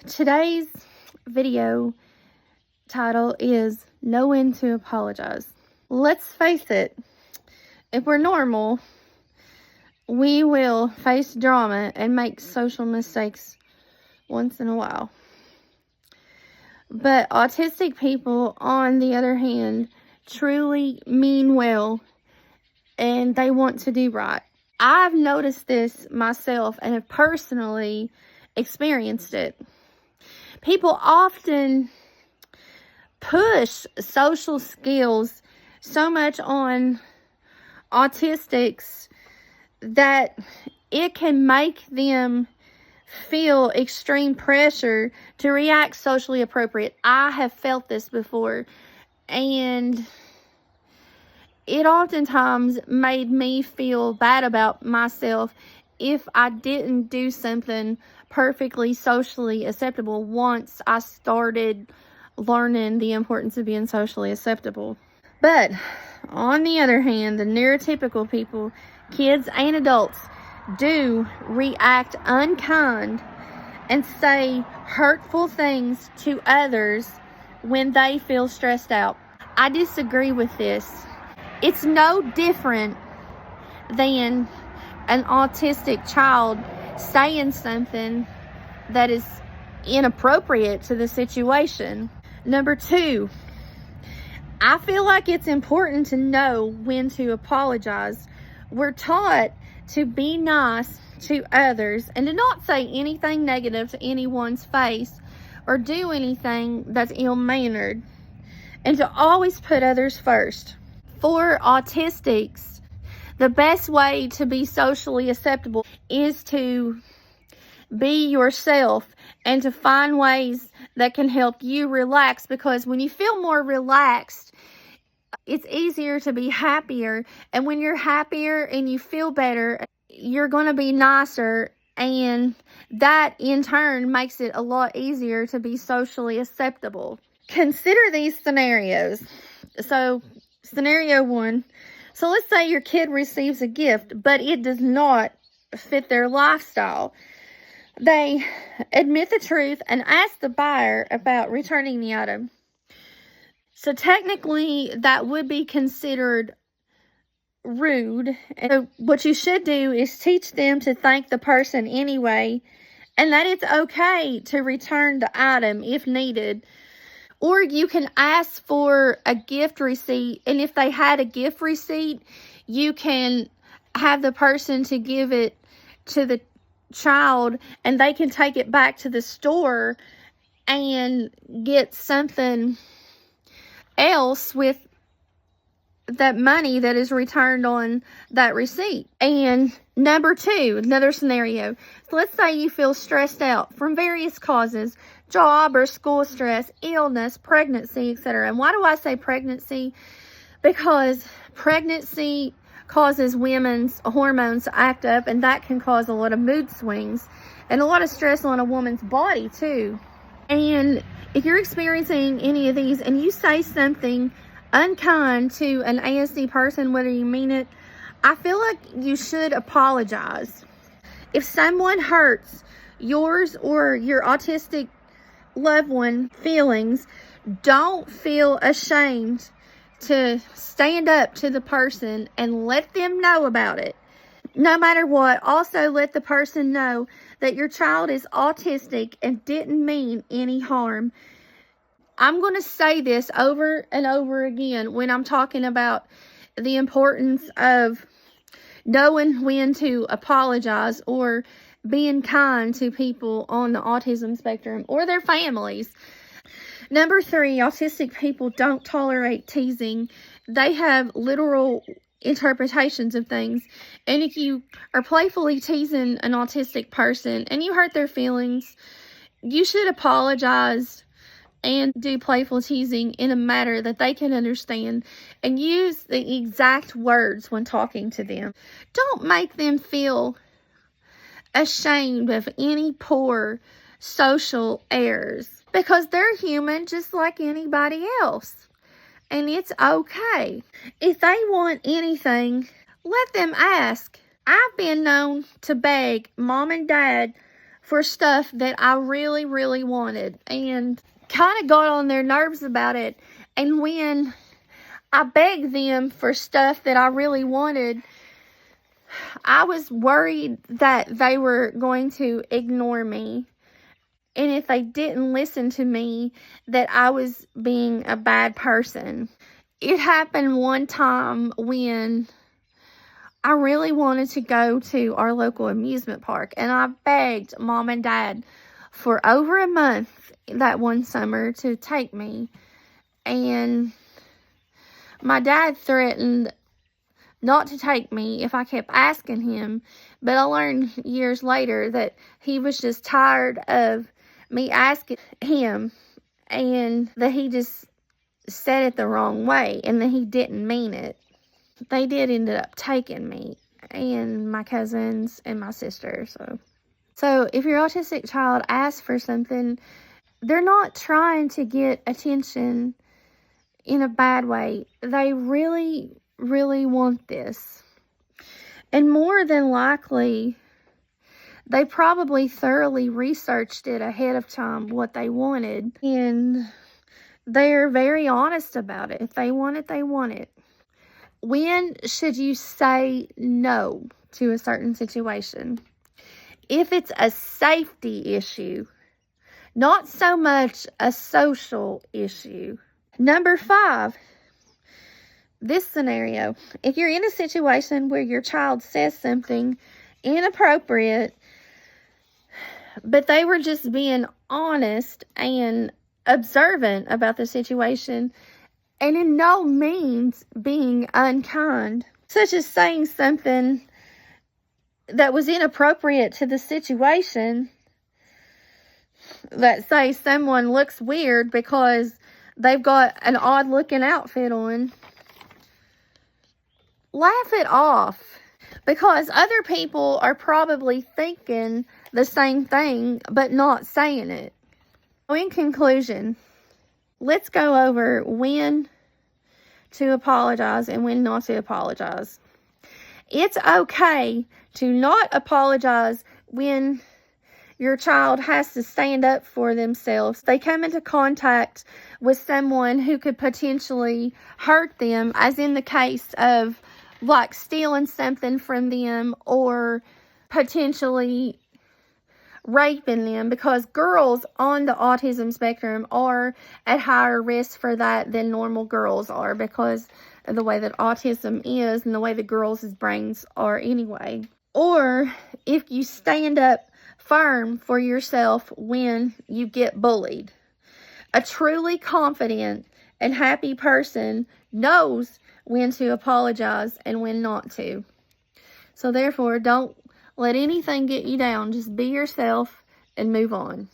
Today's video title is Know When to Apologize. Let's face it, if we're normal, we will face drama and make social mistakes once in a while. But autistic people, on the other hand, truly mean well and they want to do right. I've noticed this myself and have personally experienced it. People often push social skills so much on autistics that it can make them feel extreme pressure to react socially appropriate. I have felt this before, and it oftentimes made me feel bad about myself if I didn't do something perfectly socially acceptable once I started learning the importance of being socially acceptable. But on the other hand, the neurotypical people, kids and adults, do react unkind and say hurtful things to others when they feel stressed out. I disagree with this. It's no different than an autistic child saying something that is inappropriate to the situation. Number two, I feel like it's important to know when to apologize. We're taught to be nice to others and to not say anything negative to anyone's face or do anything that's ill-mannered, and to always put others first. For autistics, the best way to be socially acceptable is to be yourself and to find ways that can help you relax, because when you feel more relaxed, it's easier to be happier, and when you're happier and you feel better, you're going to be nicer, and that in turn makes it a lot easier to be socially acceptable. Consider these scenarios. So, scenario one. So let's say your kid receives a gift, but it does not fit their lifestyle. They admit the truth and ask the buyer about returning the item. So technically, that would be considered rude. And what you should do is teach them to thank the person anyway, and that it's okay to return the item if needed. Or you can ask for a gift receipt, and if they had a gift receipt, you can have the person to give it to the child, and they can take it back to the store and get something else with that money that is returned on that receipt. And number two, another scenario. So let's say you feel stressed out from various causes: job or school stress, illness, pregnancy, etc. And why do I say pregnancy? Because pregnancy causes women's hormones to act up, and that can cause a lot of mood swings and a lot of stress on a woman's body too. And if you're experiencing any of these and you say something unkind to an ASD person, whether you mean it, I feel like you should apologize. If someone hurts yours or your autistic loved one feelings, don't feel ashamed to stand up to the person and let them know about it. No matter what, also let the person know that your child is autistic and didn't mean any harm. I'm going to say this over and over again when I'm talking about the importance of knowing when to apologize or being kind to people on the autism spectrum or their families. Number three, autistic people don't tolerate teasing. They have literal interpretations of things. And if you are playfully teasing an autistic person and you hurt their feelings, you should apologize and do playful teasing in a manner that they can understand, and use the exact words when talking to them. Don't make them feel ashamed of any poor social errors, because they're human just like anybody else, and it's okay. If they want anything, let them ask. I've been known to beg mom and dad for stuff that I really, really wanted, and kind of got on their nerves about it. And when I begged them for stuff that I really wanted, I was worried that they were going to ignore me. And if they didn't listen to me, that I was being a bad person. It happened one time when I really wanted to go to our local amusement park. And I begged Mom and Dad for over a month that one summer to take me. And my dad threatened not to take me if I kept asking him. But I learned years later that he was just tired of me asking him, and that he just said it the wrong way, and that he didn't mean it. They did end up taking me and my cousins and my sister. So if your autistic child asks for something, they're not trying to get attention in a bad way. They really, really want this. And more than likely, they probably thoroughly researched it ahead of time, what they wanted. And they're very honest about it. If they want it, they want it. When should you say no to a certain situation? If it's a safety issue, not so much a social issue. Number 5, this scenario. If you're in a situation where your child says something inappropriate, but they were just being honest and observant about the situation, and in no means being unkind, such as saying something that was inappropriate to the situation, that say someone looks weird because they've got an odd looking outfit on, laugh it off, because other people are probably thinking the same thing but not saying it. In conclusion, let's go over when to apologize and when not to apologize. It's okay to not apologize when your child has to stand up for themselves. They come into contact with someone who could potentially hurt them, as in the case of like stealing something from them or potentially raping them, because girls on the autism spectrum are at higher risk for that than normal girls are, because of the way that autism is and the way the girls' brains are anyway. Or if you stand up firm for yourself when you get bullied. A truly confident and happy person knows when to apologize and when not to. So therefore, don't let anything get you down. Just be yourself and move on.